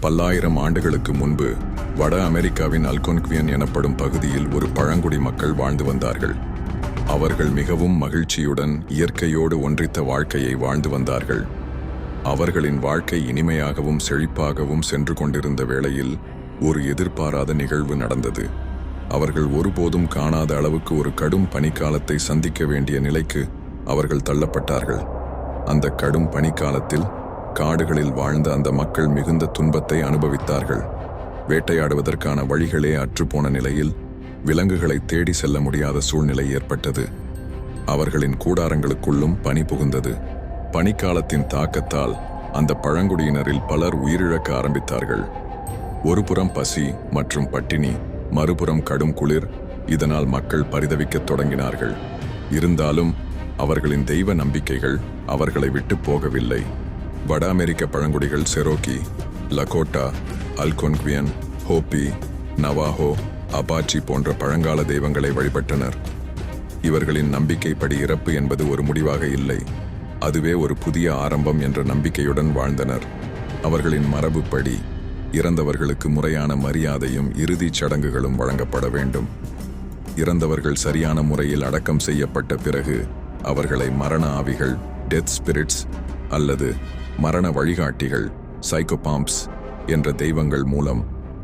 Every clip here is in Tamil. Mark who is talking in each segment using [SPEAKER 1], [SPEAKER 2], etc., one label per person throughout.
[SPEAKER 1] பல்லாயிரம் ஆண்டுகளுக்கு முன்பு வட அமெரிக்காவின் அல்கொன்க்வியன் எனப்படும் பகுதியில் ஒரு பழங்குடி மக்கள் வாழ்ந்து வந்தார்கள். அவர்கள் மிகவும் மகிழ்ச்சியுடன் இயற்கையோடு ஒன்றித்த வாழ்க்கையை வாழ்ந்து வந்தார்கள். அவர்களின் வாழ்க்கை இனிமையாகவும் செழிப்பாகவும் சென்று கொண்டிருந்த வேளையில் ஒரு எதிர்பாராத நிகழ்வு நடந்தது. அவர்கள் ஒருபோதும் காணாத அளவுக்கு ஒரு கடும் பனிக்காலத்தை சந்திக்க வேண்டிய நிலைக்கு அவர்கள் தள்ளப்பட்டார்கள். அந்த கடும் பனிக்காலத்தில் காடுகளில் வாழ்ந்த அந்த மக்கள் மிகுந்த துன்பத்தை அனுபவித்தார்கள். வேட்டையாடுவதற்கான வழிகளே அற்றுப்போன நிலையில் விலங்குகளை தேடி செல்ல முடியாத சூழ்நிலை ஏற்பட்டது. அவர்களின் கூடாரங்களுக்குள்ளும் பனி புகுந்தது. பனிக்காலத்தின் தாக்கத்தால் அந்த பழங்குடியினரில் பலர் உயிரிழக்க ஆரம்பித்தார்கள். ஒருபுறம் பசி மற்றும் பட்டினி, மறுபுறம் கடும் குளிர். இதனால் மக்கள் பரிதவிக்கத் தொடங்கினார்கள். இருந்தாலும் அவர்களின் தெய்வ நம்பிக்கைகள் அவர்களை விட்டு போகவில்லை. வட அமெரிக்க பழங்குடிகள் செரோக்கி, லகோட்டா, அல்கொன்க்வியன், ஹோப்பி, நவாஹோ, அபாச்சி போன்ற பழங்கால தெய்வங்களை வழிபட்டனர். இவர்களின் நம்பிக்கைப்படி இறப்பு என்பது ஒரு முடிவாக இல்லை, அதுவே ஒரு புதிய ஆரம்பம் என்ற நம்பிக்கையுடன் வாழ்ந்தனர். அவர்களின் மரபுப்படி இறந்தவர்களுக்கு முறையான மரியாதையும் இறுதிச் சடங்குகளும் வழங்கப்பட வேண்டும். இறந்தவர்கள் சரியான முறையில் அடக்கம் செய்யப்பட்ட பிறகு அவர்களை மரண ஆவிகள், டெத் ஸ்பிரிட்ஸ் அல்லது மரண வழிகாட்டிகள், சைக்கோபாம்ப்ஸ் என்ற தெய்வங்கள் மூலம்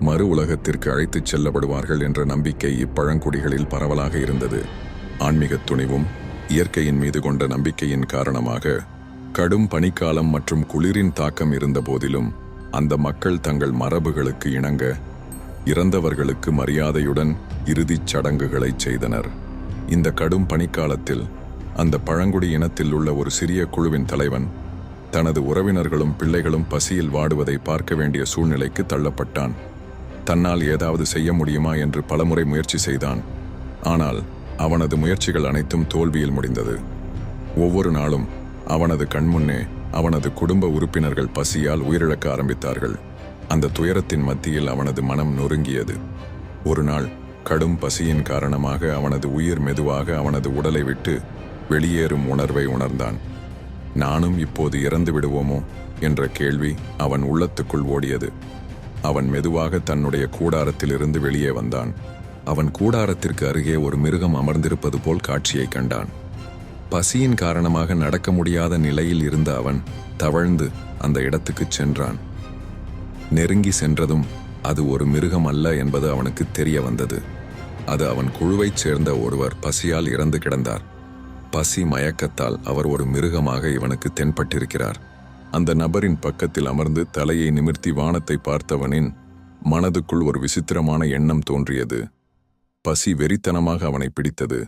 [SPEAKER 1] மறு உலகத்திற்கு அழைத்துச் செல்லப்படுவார்கள் என்ற நம்பிக்கை இப்பழங்குடிகளில் பரவலாக இருந்தது. ஆன்மீக துணிவும் இயற்கையின் மீது கொண்ட நம்பிக்கையின் காரணமாக கடும் பனிக்காலம் மற்றும் குளிரின் தாக்கம் இருந்த போதிலும் அந்த மக்கள் தங்கள் மரபுகளுக்கு இணங்க இறந்தவர்களுக்கு மரியாதையுடன் இறுதிச் சடங்குகளை செய்தனர். இந்த கடும் பனிக்காலத்தில் அந்த பழங்குடி இனத்தில் உள்ள ஒரு சிறிய குழுவின் தலைவன் தனது உறவினர்களும் பிள்ளைகளும் பசியில் வாடுவதை பார்க்க வேண்டிய சூழ்நிலைக்கு தள்ளப்பட்டான். தன்னால் ஏதாவது செய்ய முடியுமா என்று பலமுறை முயற்சி செய்தான். ஆனால் அவனது முயற்சிகள் அனைத்தும் தோல்வியில் முடிந்தது. ஒவ்வொரு நாளும் அவனது கண்முன்னே அவனது குடும்ப உறுப்பினர்கள் பசியால் உயிரிழக்க ஆரம்பித்தார்கள். அந்த துயரத்தின் மத்தியில் அவனது மனம் நொறுங்கியது. ஒரு நாள் கடும் பசியின் காரணமாக அவனது உயிர் மெதுவாக அவனது உடலை விட்டு வெளியேறும் உணர்வை உணர்ந்தான். நானும் இப்போது இறந்து விடுவோமோ என்ற கேள்வி அவன் உள்ளத்துக்குள் ஓடியது. அவன் மெதுவாக தன்னுடைய கூடாரத்திலிருந்து வெளியே வந்தான். அவன் கூடாரத்திற்கு அருகே ஒரு மிருகம் அமர்ந்திருப்பது போல் காட்சியை கண்டான். பசியின் காரணமாக நடக்க முடியாத நிலையில் இருந்த அவன் தவழ்ந்து அந்த இடத்துக்கு சென்றான். நெருங்கி சென்றதும் அது ஒரு மிருகம் அல்ல என்பது அவனுக்கு தெரிய வந்தது. அது அவன் குழுவைச் சேர்ந்த ஒருவர் பசியால் இறந்து கிடந்தார். பசி மயக்கத்தால் அவர் ஒரு மிருகமாக இவனுக்கு தென்பட்டிருக்கிறார். அந்த நபரின் பக்கத்தில் அமர்ந்து தலையை நிமிர்த்தி வானத்தை பார்த்தவனின் மனதுக்குள் ஒரு விசித்திரமான எண்ணம் தோன்றியது. பசி வெறித்தனமாக அவனை பிடித்தது.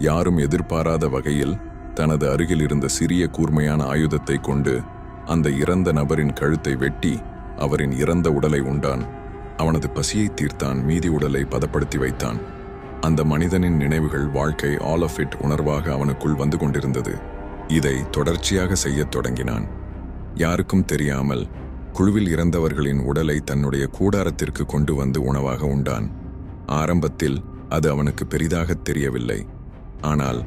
[SPEAKER 1] யாரும் எதிர்பாராத வகையில் தனது அருகில் இருந்த சிறிய கூர்மையான ஆயுதத்தை கொண்டு அந்த இறந்த நபரின் கழுத்தை வெட்டி அவரின் இறந்த உடலை உண்டான். அவனது பசியை தீர்த்தான், மீதி உடலை பதப்படுத்தி வைத்தான். அந்த மனிதனின் நினைவுகள், வாழ்க்கை, ஆல் ஆஃப் இட் உணர்வாக அவனுக்குள் வந்து கொண்டிருந்தது. இதை தொடர்ச்சியாக செய்யத் தொடங்கினான். யாருக்கும் தெரியாமல் குழுவில் இறந்தவர்களின் உடலை தன்னுடைய கூடாரத்திற்கு கொண்டு வந்து உணவாக உண்டான். ஆரம்பத்தில் அது அவனுக்கு பெரிதாக தெரியவில்லை. ஆனால்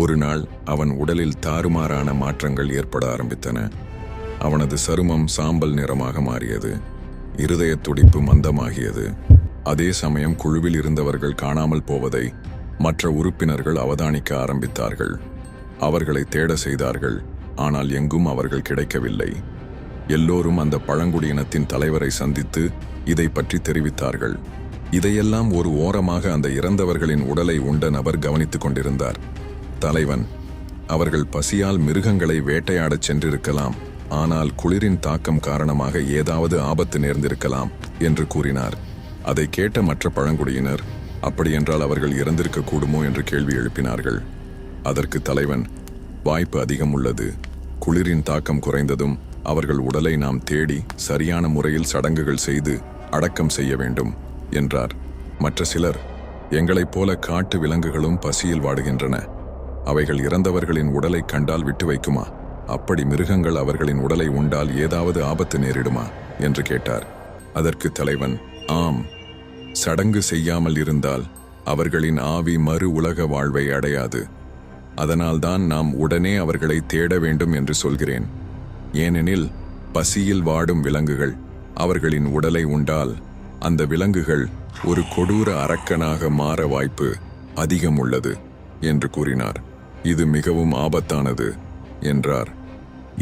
[SPEAKER 1] ஒரு நாள் அவன் உடலில் தாறுமாறான மாற்றங்கள் ஏற்பட ஆரம்பித்தன. அவனது சருமம் சாம்பல் நிறமாக மாறியது. இருதய துடிப்பு மந்தமாகியது. அதே சமயம் குழுவில் இருந்தவர்கள் காணாமல் போவதை மற்ற உறுப்பினர்கள் அவதானிக்க ஆரம்பித்தார்கள். அவர்களை தேட செய்தார்கள். ஆனால் எங்கும் அவர்கள் கிடைக்கவில்லை. எல்லோரும் அந்த பழங்குடியினத்தின் தலைவரை சந்தித்து இதை பற்றி தெரிவித்தார்கள். இதையெல்லாம் ஒரு ஓரமாக அந்த இறந்தவர்களின் உடலை உண்ட நபர் கவனித்துக் கொண்டிருந்தார். தலைவன், அவர்கள் பசியால் மிருகங்களை வேட்டையாடச் சென்றிருக்கலாம், ஆனால் குளிரின் தாக்கம் காரணமாக ஏதாவது ஆபத்து நேர்ந்திருக்கலாம் என்று கூறினார். அதை கேட்ட மற்ற பழங்குடியினர், அப்படியென்றால் அவர்கள் இறந்திருக்க கூடுமோ என்று கேள்வி எழுப்பினார்கள். அதற்கு தலைவன், வாய்ப்பு அதிகம் உள்ளது. குளிரின் தாக்கம் குறைந்ததும் அவர்கள் உடலை நாம் தேடி சரியான முறையில் சடங்குகள் செய்து அடக்கம் செய்ய வேண்டும் என்றார். மற்ற சிலர், எங்களைப் போல காட்டு விலங்குகளும் பசியில் வாடுகின்றன. அவைகள் இறந்தவர்களின் உடலை கண்டால் விட்டு வைக்குமா? அப்படி மிருகங்கள் அவர்களின் உடலை உண்டால் ஏதாவது ஆபத்து நேரிடுமா என்று கேட்டார். அதற்கு தலைவன், ஆம், சடங்கு செய்யாமல் இருந்தால் அவர்களின் ஆவி மறு உலக வாழ்வை அடையாது. அதனால்தான் நாம் உடனே அவர்களை தேட வேண்டும் என்று சொல்கிறேன். ஏனெனில் பசியில் வாடும் விலங்குகள் அவர்களின் உடலை உண்டால் அந்த விலங்குகள் ஒரு கொடூர அரக்கனாக மாற வாய்ப்பு அதிகம் உள்ளது என்று கூறினார். இது மிகவும் ஆபத்தானது என்றார்.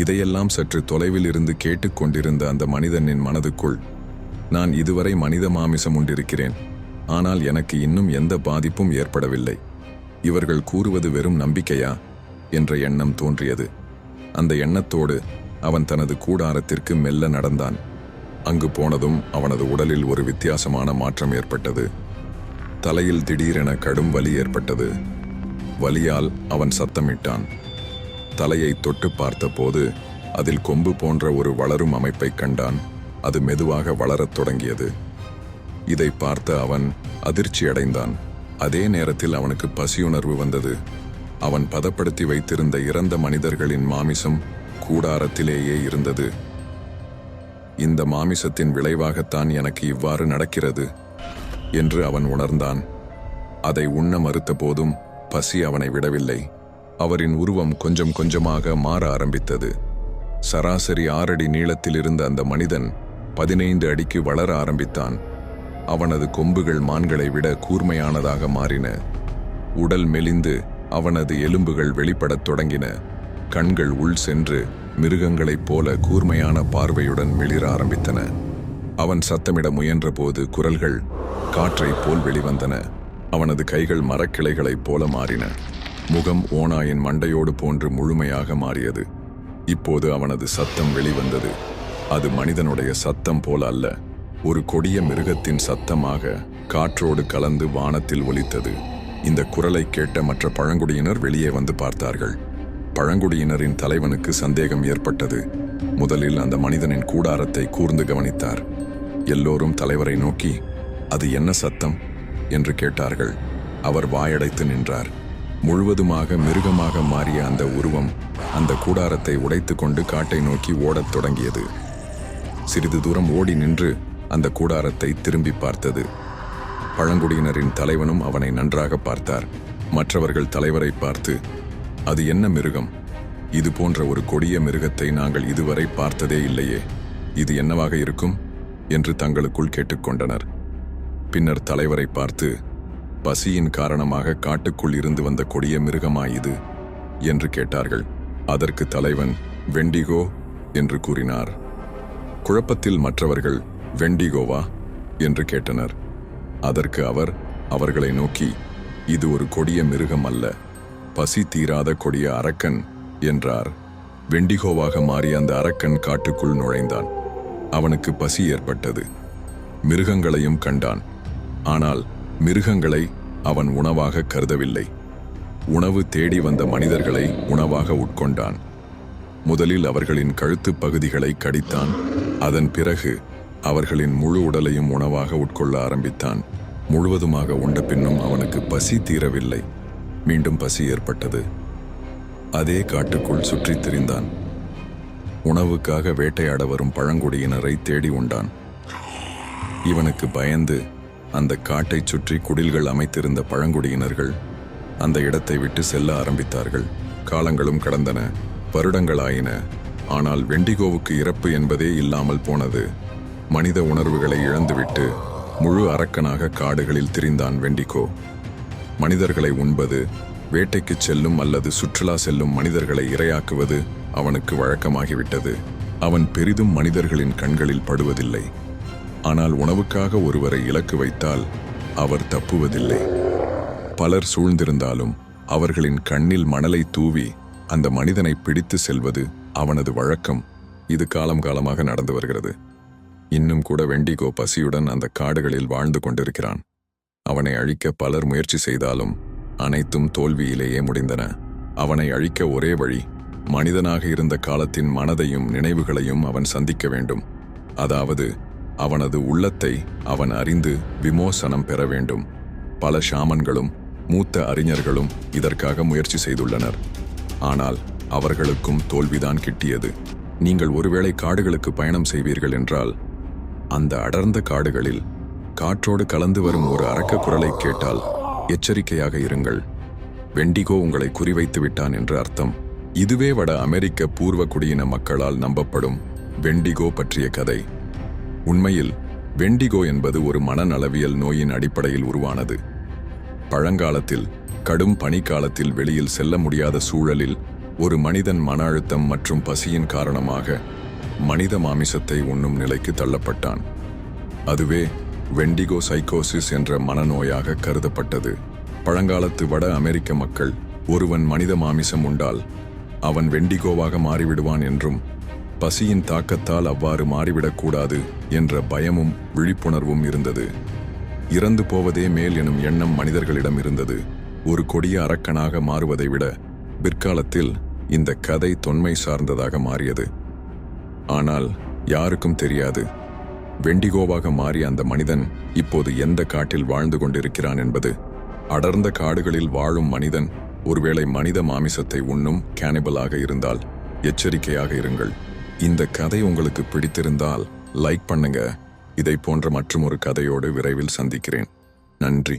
[SPEAKER 1] இதையெல்லாம் சற்று தொலைவில் இருந்து கேட்டுக்கொண்டிருந்த அந்த மனிதனின் மனதுக்குள், நான் இதுவரை மனித மாமிசம் உண்டிருக்கிறேன், ஆனால் எனக்கு இன்னும் எந்த பாதிப்பும் ஏற்படவில்லை. இவர்கள் கூறுவது வெறும் நம்பிக்கையா என்ற எண்ணம் தோன்றியது. அந்த எண்ணத்தோடு அவன் தனது கூடாரத்திற்கு மெல்ல நடந்தான். அங்கு போனதும் அவனது உடலில் ஒரு வித்தியாசமான மாற்றம் ஏற்பட்டது. தலையில் திடீரென கடும் வலி ஏற்பட்டது. வலியால் அவன் சத்தமிட்டான். தலையை தொட்டு பார்த்தபோது அதில் கொம்பு போன்ற ஒரு வளரும் அமைப்பை கண்டான். அது மெதுவாக வளரத் தொடங்கியது. இதை பார்த்த அவன் அதிர்ச்சியடைந்தான். அதே நேரத்தில் அவனுக்கு பசியுணர்வு வந்தது. அவன் பதப்படுத்தி வைத்திருந்த இறந்த மனிதர்களின் மாமிசம் கூடாரத்திலேயே இருந்தது. இந்த மாமிசத்தின் விளைவாகத்தான் எனக்கு இவ்வாறு நடக்கிறது என்று அவன் உணர்ந்தான். அதை உண்ண மறுத்த போதும் பசி அவனை விடவில்லை. அவரின் உருவம் கொஞ்சம் கொஞ்சமாக மாற ஆரம்பித்தது. சராசரி 6 அடி நீளத்தில் இருந்த அந்த மனிதன் 15 அடிக்கு வளர ஆரம்பித்தான். அவனது கொம்புகள் மான்களை விட கூர்மையானதாக மாறின. உடல் மெலிந்து அவனது எலும்புகள் வெளிப்படத் தொடங்கின. கண்கள் உள் சென்று மிருகங்களைப் போல கூர்மையான பார்வையுடன் மிளிர ஆரம்பித்தன. அவன் சத்தமிட முயன்ற போது குரல்கள் காற்றைப் போல் வெளிவந்தன. அவனது கைகள் மரக்கிளைகளைப் போல மாறின. முகம் ஓநாயின் மண்டையோடு போன்று முழுமையாக மாறியது. இப்போது அவனது சத்தம் வெளிவந்தது. அது மனிதனுடைய சத்தம் போல அல்ல, ஒரு கொடிய மிருகத்தின் சத்தமாக காற்றோடு கலந்து வானத்தில் ஒலித்தது. இந்த குரலை கேட்ட மற்ற பழங்குடியினர் வெளியே வந்து பார்த்தார்கள். பழங்குடியினரின் தலைவனுக்கு சந்தேகம் ஏற்பட்டது. முதலில் அந்த மனிதனின் கூடாரத்தை கூர்ந்து கவனித்தார். எல்லோரும் தலைவரை நோக்கி, அது என்ன சத்தம் என்று கேட்டார்கள். அவர் வாயடைத்து நின்றார். முழுவதுமாக மிருகமாக மாறிய அந்த உருவம் அந்த கூடாரத்தை உடைத்து கொண்டு காட்டை நோக்கி ஓடத் தொடங்கியது. சிறிது தூரம் ஓடி நின்று அந்த கூடாரத்தை திரும்பி பார்த்தது. பழங்குடியினரின் தலைவனும் அவனை நன்றாக பார்த்தார். மற்றவர்கள் தலைவரை பார்த்து, அது என்ன மிருகம்? இது போன்ற ஒரு கொடிய மிருகத்தை நாங்கள் இதுவரை பார்த்ததே இல்லையே, இது என்னவாக இருக்கும் என்று தங்களுக்குள் கேட்டுக்கொண்டனர். பின்னர் தலைவரை பார்த்து, பசியின் காரணமாக காட்டுக்குள் இருந்து வந்த கொடிய மிருகமா இது என்று கேட்டார்கள். அதற்கு தலைவன் வெண்டிகோ என்று கூறினார். குழப்பத்தில் மற்றவர்கள் வெண்டிகோவா என்று கேட்டனர். அதற்கு அவர் அவர்களை நோக்கி, இது ஒரு கொடிய மிருகம் அல்ல, பசி தீராத கொடிய அரக்கன் என்றார். வெண்டிகோவாக மாறிய அந்த அரக்கன் காட்டுக்குள் நுழைந்தான். அவனுக்கு பசி ஏற்பட்டது. மிருகங்களையும் கண்டான். ஆனால் மிருகங்களை அவன் உணவாக கருதவில்லை. உணவு தேடி வந்த மனிதர்களை உணவாக உட்கொண்டான். முதலில் அவர்களின் கழுத்து பகுதிகளை கடித்தான். அதன் பிறகு அவர்களின் முழு உடலையும் உணவாக உட்கொள்ள ஆரம்பித்தான். முழுவதுமாக உண்ட பின்னும் அவனுக்கு பசி தீரவில்லை. மீண்டும் பசி ஏற்பட்டது. அதே காட்டுக்குள் சுற்றித் திரிந்தான். உணவுக்காக வேட்டையாட வரும் பழங்குடியினரை தேடி உண்டான். இவனுக்கு பயந்து அந்த காட்டைச் சுற்றி குடில்கள் அமைத்திருந்த பழங்குடியினர்கள் அந்த இடத்தை விட்டு செல்ல ஆரம்பித்தார்கள். காலங்களும் கடந்தன, வருடங்களாயின. ஆனால் வெண்டிகோவுக்கு இறப்பு என்பதே இல்லாமல் போனது. மனித உணர்வுகளை இழந்துவிட்டு முழு அரக்கனாக காடுகளில் திரிந்தான் வெண்டிகோ. மனிதர்களை உண்பது, வேட்டைக்கு செல்லும் அல்லது சுற்றுலா செல்லும் மனிதர்களை இரையாக்குவது அவனுக்கு வழக்கமாகிவிட்டது. அவன் பெரிதும் மனிதர்களின் கண்களில் படுவதில்லை. ஆனால் உணவுக்காக ஒருவரை இலக்கு வைத்தால் அவர் தப்புவதில்லை. பலர் சூழ்ந்திருந்தாலும் அவர்களின் கண்ணில் மணலை தூவி அந்த மனிதனை பிடித்து செல்வது அவனது வழக்கம். இது காலம் காலமாக நடந்து வருகிறது. இன்னும் கூட வெண்டிகோ பசியுடன் அந்த காடுகளில் வாழ்ந்து கொண்டிருக்கிறான். அவனை அழிக்க பலர் முயற்சி செய்தாலும் அனைத்தும் தோல்வியிலேயே முடிந்தன. அவனை அழிக்க ஒரே வழி, மனிதனாக இருந்த காலத்தின் மனதையும் நினைவுகளையும் அவன் சந்திக்க வேண்டும். அதாவது அவனது உள்ளத்தை அவன் அறிந்து விமோசனம் பெற வேண்டும். பல ஷாமன்களும் மூத்த அறிஞர்களும் இதற்காக முயற்சி செய்துள்ளனர். ஆனால் அவர்களுக்கும் தோல்விதான் கிட்டியது. நீங்கள் ஒருவேளை காடுகளுக்கு பயணம் செய்வீர்கள் என்றால், அந்த அடர்ந்த காடுகளில் காற்றோடு கலந்து வரும் ஒரு அரக்க குரலை கேட்டால் எச்சரிக்கையாக இருங்கள். வெண்டிகோ உங்களை குறிவைத்து விட்டான் என்று அர்த்தம். இதுவே வட அமெரிக்க பூர்வ குடியின மக்களால் நம்பப்படும் வெண்டிகோ பற்றிய கதை. உண்மையில் வெண்டிகோ என்பது ஒரு மனநலவியல் நோயின் அடிப்படையில் உருவானது. பழங்காலத்தில் கடும் பனிக்காலத்தில் வெளியில் செல்ல முடியாத சூழலில் ஒரு மனிதன் மன அழுத்தம் மற்றும் பசியின் காரணமாக மனித மாமிசத்தை உண்ணும் நிலைக்கு தள்ளப்பட்டான். அதுவே வெண்டிகோ சைக்கோசிஸ் என்ற மனநோயாக கருதப்பட்டது. பழங்காலத்து வட அமெரிக்க மக்கள் ஒருவன் மனித மாமிசம் உண்டால் அவன் வெண்டிகோவாக மாறிவிடுவான் என்றும் பசியின் தாக்கத்தால் அவ்வாறு மாறிவிடக்கூடாது என்ற பயமும் விழிப்புணர்வும் இருந்தது. இறந்து போவதே மேல் எனும் எண்ணம் மனிதர்களிடம் இருந்தது. ஒரு கொடிய அரக்கனாக மாறுவதை விட பிற்காலத்தில் இந்த கதை தொன்மை சார்ந்ததாக மாறியது. ஆனால் யாருக்கும் தெரியாது, வெண்டிகோவாக மாறிய அந்த மனிதன் இப்போது எந்த காட்டில் வாழ்ந்து கொண்டிருக்கிறான் என்பது. அடர்ந்த காடுகளில் வாழும் மனிதன் ஒருவேளை மனித மாமிசத்தை உண்ணும் கேனிபலாக இருந்தால் எச்சரிக்கையாக இருங்கள். இந்த கதை உங்களுக்கு பிடித்திருந்தால் லைக் பண்ணுங்க. இதை போன்ற மற்றொரு கதையோடு விரைவில் சந்திக்கிறேன். நன்றி.